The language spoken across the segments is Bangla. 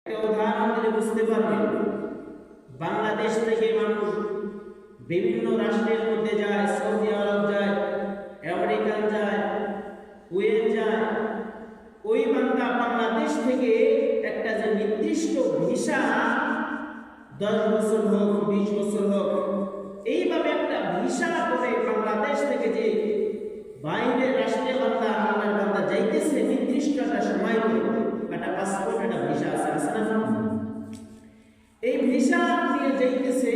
একটা উদাহরণ দিলে বুঝতে পারবেন। বাংলাদেশ থেকে মানুষ বিভিন্ন রাষ্ট্রের মধ্যে যায়, সৌদি আরব যায়, আমেরিকা যায়, কুয়েত যায়। ওই বান্দা বাংলাদেশ থেকে একটা যে নির্দিষ্ট ভিসা 10 বছর হোক 20 বছর হোক এইভাবে একটা ভিসা করে বাংলাদেশ থেকে যে বাইরের রাষ্ট্রে বান্দা আল্লাহর বান্দা যাইতেছে নির্দিষ্ট একটা সময় করে একটা পাসপোর্ট একটা ভিসা আছে না? এই ভিসা নিয়ে যাইতেছে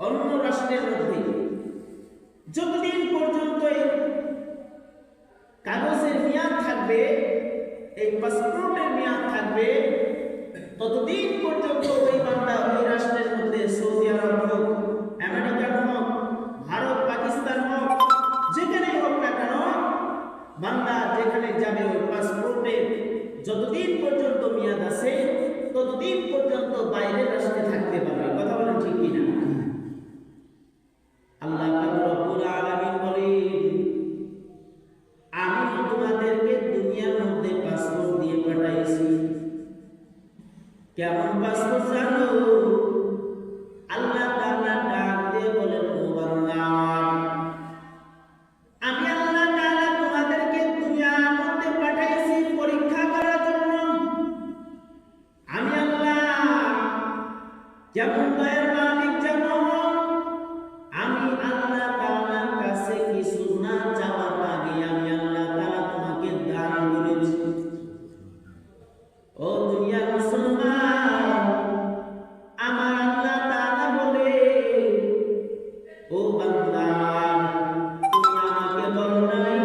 অন্য রাষ্ট্রের মধ্যে। যতদিন পর্যন্ত এই কাগজের মেয়াদ থাকবে, এই পাসপোর্টের মেয়াদ থাকবে, ততদিন পর্যন্ত ওই বান্দা ওই রাষ্ট্রের মধ্যে সৌদি আরব হোক, আমেরিকা হোক, ভারত, পাকিস্তান হোক, যেখানেই হোক না কেন, বান্দা যেখানে যাবে ওই পাসপোর্টে যতদিন পর্যন্ত মেয়াদ আছে ততদিন পর্যন্ত বাইরের রাষ্ট্রে থাকতে পারবে। কথা বলেন ঠিক কিনা? আল্লাহ পাক রব্বুল আলামিন বলেন, আমি তোমাদেরকে দুনিয়ার মধ্যে পাসপোর্ট দিয়ে পাঠাইছি। কেমন পাসপোর্ট জানো? আল্লাহ তাআলা ডাক দিয়ে বলেন, ও বান্দা, আমি আল্লাহ তাআলা তোমাদেরকে দুনিয়ার মধ্যে পাঠাইছি পরীক্ষা করার জন্য। আমি আল্লাহ যেমন দয়ার মালিক, যেমন আমি আল্লাহ তাআলার কাছে কিছু না চাওয়ার আগে আমি আল্লাহ তাআলা তোমাকে দান করেছি। ও দুনিয়ার মুসলমান, আমার আল্লাহ তাআলা বলে, ও বান্দা, তুমি আমাকে বলো নাই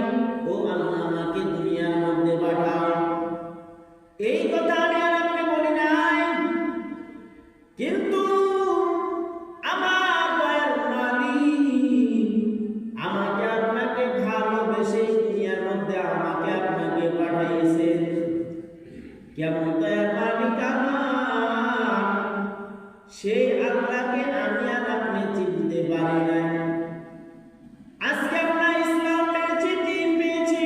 ও আল্লাহ আমাকে দুনিয়ার মধ্যে পাঠাও। এই কথা আমি আর আপনি বলি নাই, কিন্তু আমার দয়ার মালিক আমাকে আপনাকে ভালোবেসে দুনিয়ার মধ্যে আমাকে আপনাকে পাঠাইছে। কেমন দয়ার মালিক আমার, সেই আল্লাহকে আমি আর আপনি চিনতে পারি নাই। আজকে আমরা ইসলাম পেয়েছি, দিন পেয়েছি,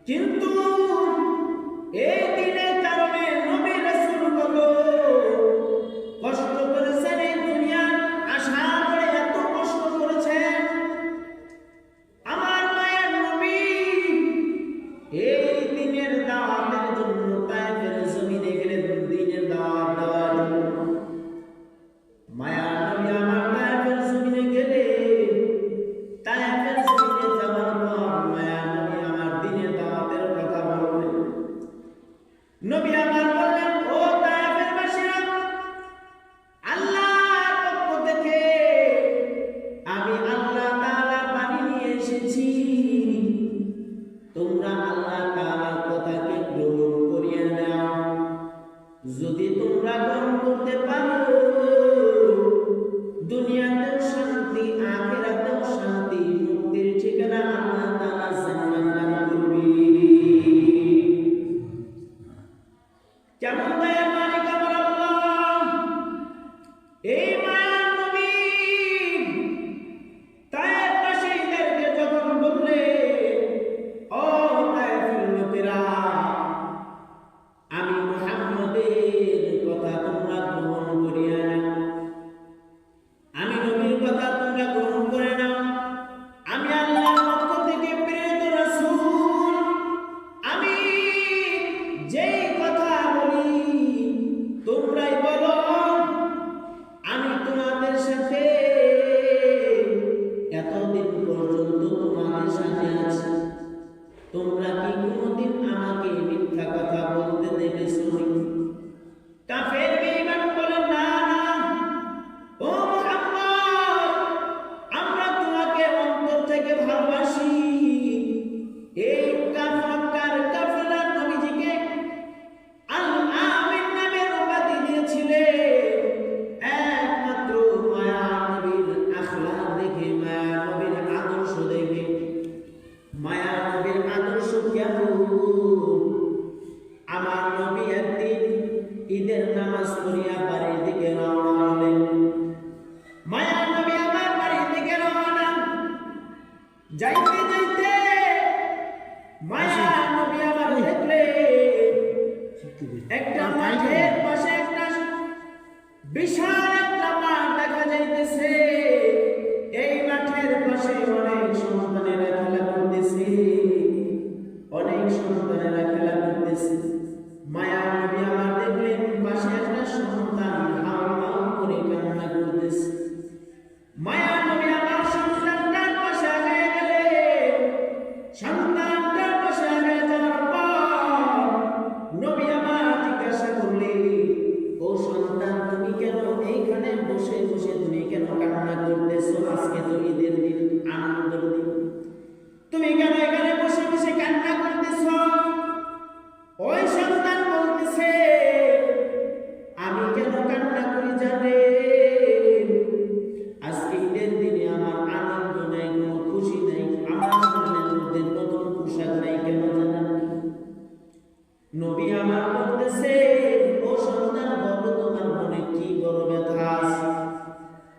কিন্তু এই দিনের কারণে নবী রাসূলগুলো কষ্ট করেছেন, এই দুনিয়ার আশা করে এত কষ্ট করেছেন। আমার মায়ের নবী এই দিনের দাওয়াতের জন্য তায়েফের জমিনে গেলেন, দিনের দাওয়াত দেওয়ার জন্য। মায়ার নবী আমার তায়েফের জমিনে গেলে, তায়েফের জমিনে যাওয়ার পর মায়ার নবী আমার দিনের দাওয়াতের কথা বললেন। নবী আমার বললেন, ও তায়েফের বাসীরা, আল্লাহর পক্ষ থেকে আমি আল্লাহ তাআলার বাণী নিয়ে এসেছি। তোমরা আল্লাহ তাআলার কথাকে গ্রহণ করিয়া নাও। যদি তোমরা গ্রহণ করতে পারো, দুনিয়াতেও শান্তি, আখিরাতেও শান্তি, মুক্তির ঠিকানা আল্লাহ তাআলা জান্নাত দান করবে। কেমন দয়ার মালিক আমার আল্লাহ! এই মায়ার নবী তায়েফবাসীদেরকে যখন বললে, ও তায়েফের লোকেরা, আমি মুহাম্মদের কথা তোমরা গ্রহণ করিয়া নাও, আমি নবীর কথা তোমরা গ্রহণ করে নাও, আমি আল্লাহর পক্ষ থেকে প্রেরিত রাসূল, আমি যেই কথা বলি তোমরাই বলো, আমি তোমাদের সাথে এতদিন পর্যন্ত তোমাদের সাথে আছি, তোমরা কি কোনোদিন আমাকে মিথ্যা কথা বলতে দেখেছো? কাফের বেঈমান বলে, না না, ও মুহাম্মদ, আমরা তোমাকে অন্তর থেকে ভালোবাসি। এই কাফার কাফেলা নবীজিকে আল আমিন নামের উপাধি দিয়েছিলেন একমাত্র মায়া নবীর আখলাক দেখে, মায়া নবীর আদর্শ দেখে। মায়া নবীর আদর্শ কেমন? আমার নবী একদিন ঈদের নামাজ পড়ে বিশাল একটা মাঠ দেখা যাইতেছে। এই মাঠের পাশে অনেক সন্তানেরা খেলা করতেছে, অনেক সন্তানেরা খেলা করতেছে। মায়া নবী আমার দেখলেন পাশে একটা সন্তান হাউ হাউ করে কান্না করতেছে। মায়া নবী আমার সন্তানটার পাশে আগে গেলেন। সন্তানটার পাশে আগে যাওয়ার পর নবী আমার জিজ্ঞাসা করলেন, ও সন্তান, তুমি কেন এইখানে বসে বসে তুমি কেন কান্না করতেছো? আজকে তো ঈদের দিন, আনন্দের দিন, তুমি কেন এখানে বসে বসে কান্না করতেছো? ওই সন্তান বলতেছে, আমি কেন কান্না করি জানেন? আজকে ঈদের দিনে আমার আনন্দ নাই, কোনো খুশি নাই, আমার শরীরের মধ্যে নতুন পোশাক নাই, কেন জানেন? নবী আমার বলতেছে, ও সন্তান, বলো তোমার মনে কি বড় ব্যথা আছে?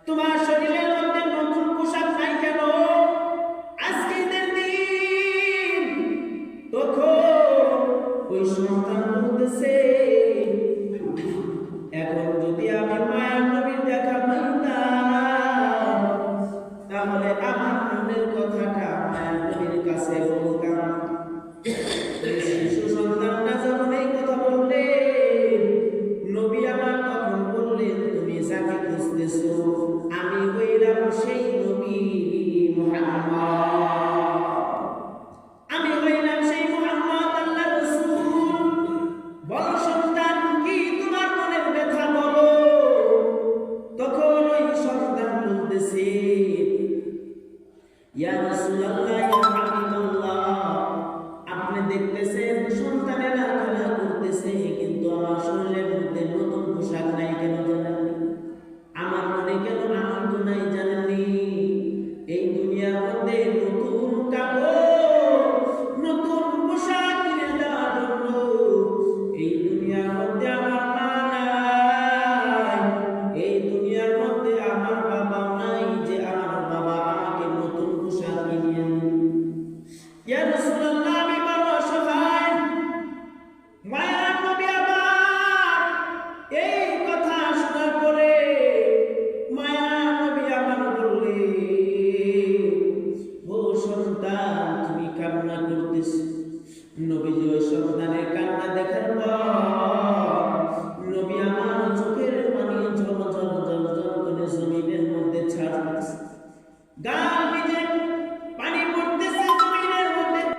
তোমার শরীরের মধ্যে নতুন পোশাক নাই কেন? আজকে ঈদের দিন। তখন ওই সন্তান বলতেছে, এখন যদি আমি মায়ার নবীর দেখা পাইতাম, তাহলে আমার মনের কথাটা মায়ার নবীর কাছে বলতাম। শিশু সন্তানটা যখন এই কথা বললেন, নবী আমার তখন বললেন, তুমি যাকে খুঁজতেছো আমি হইলাম সেই নবী মুহাম্মদ। আমি হইলাম সেই মুহাম্মদ, আল্লাহর রাসূল। বলো সন্তান, কি তোমার মনের ব্যথা বলো? তখন ওই সন্তান বলতেছে, ইয়া রাসূলুল্লাহ, ইয়া হাবিবাল্লাহ, আপনি দেখতেছেন সন্তানেরা খেলা করতেছে, কিন্তু আমার শরীরের মধ্যে নতুন পোশাক নাই, কেন জানেন? আমার মনে কেন আনন্দ নাই জানেননি? এই দুনিয়ার মধ্যে নতুন কাপড়, নতুন পোশাক কিনে দেওয়ার জন্য এই দুনিয়ার মধ্যে আমার মা নাই, এই দুনিয়ার মধ্যে আমার বাবা নাই যে আমার বাবা আমাকে নতুন পোশাক কিনে দেবে। ইয়া রাসূলুল্লাহ, আমি বড় অসহায়। মায়ার নবী আমার এই কথা শোনার পরে মায়ার নবী আমার বললেন, ও সন্তান, তুমি কান্না করতেছ। নবীজি ওই সন্তানের কান্না দেখার পর